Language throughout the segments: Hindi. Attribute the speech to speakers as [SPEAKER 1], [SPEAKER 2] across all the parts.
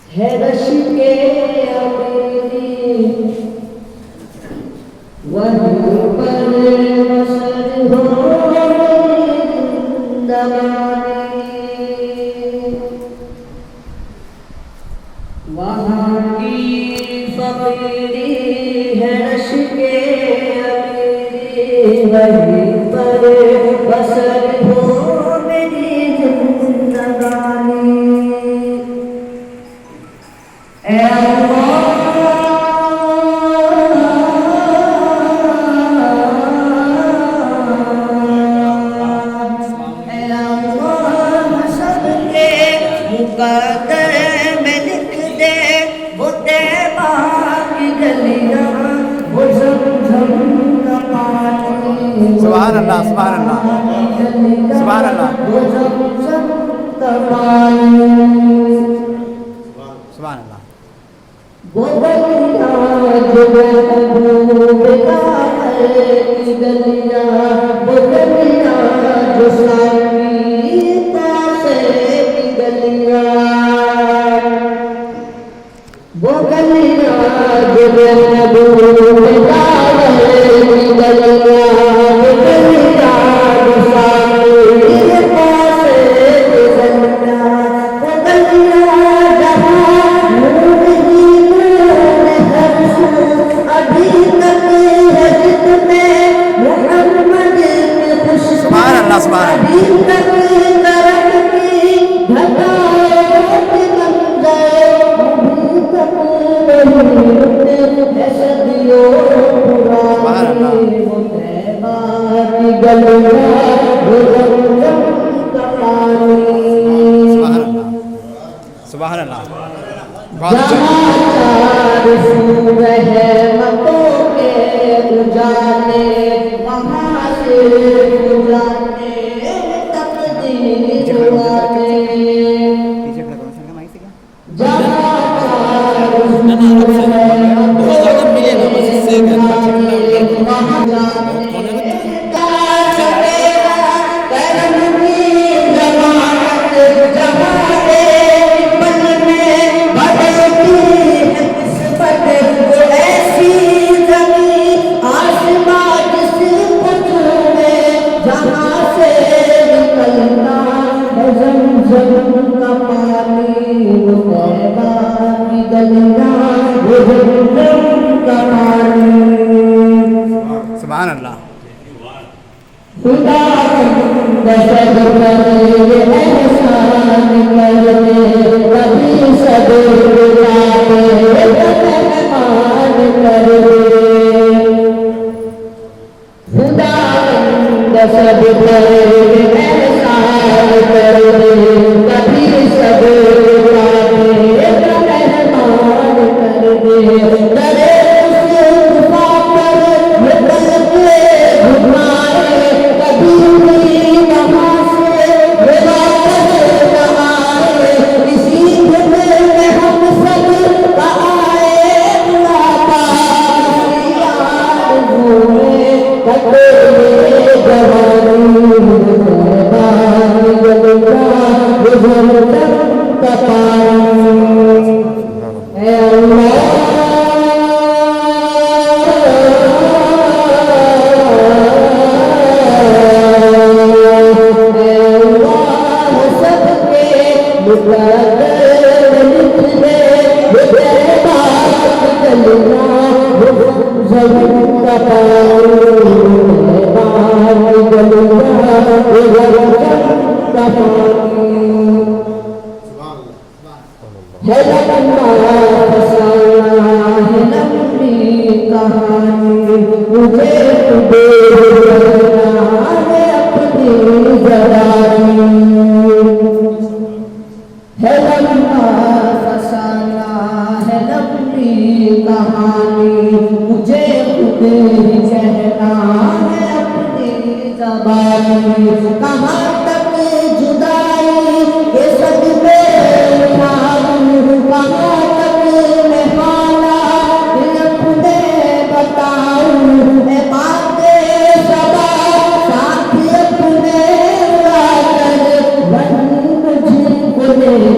[SPEAKER 1] है रश के अमीरी वहीं पर बसर हो जिंदगानी वहाँ की फकीरी है रश के अमीरी वहीं पर बसर हो मेरी जिंदगानी
[SPEAKER 2] सुभान अल्लाह सुभान अल्लाह सुभान अल्लाह सुभान अल्लाह
[SPEAKER 1] वो गलियां जो बेटा है गलियां वो गलियां जो सारी पासे की गलियां वो गलियां जो बेटा है गलियां वो गलियां जो सारी पासे की गलियां वो गलियां
[SPEAKER 2] सुभान अल्लाह सुभान अल्लाह
[SPEAKER 1] खुदा दशद करे एहसान करते कभी सब बुलाते मेहमान करते खुदा दशद करे एहसान करते कभी सब बुलाते मेहमान करते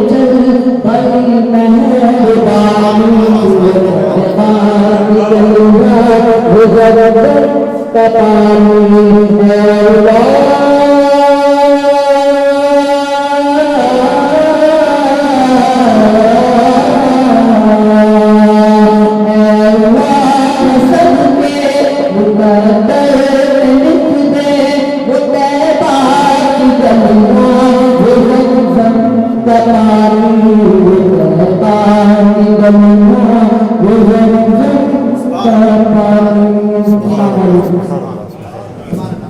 [SPEAKER 1] चल बड़ी
[SPEAKER 2] सुभान अल्लाह।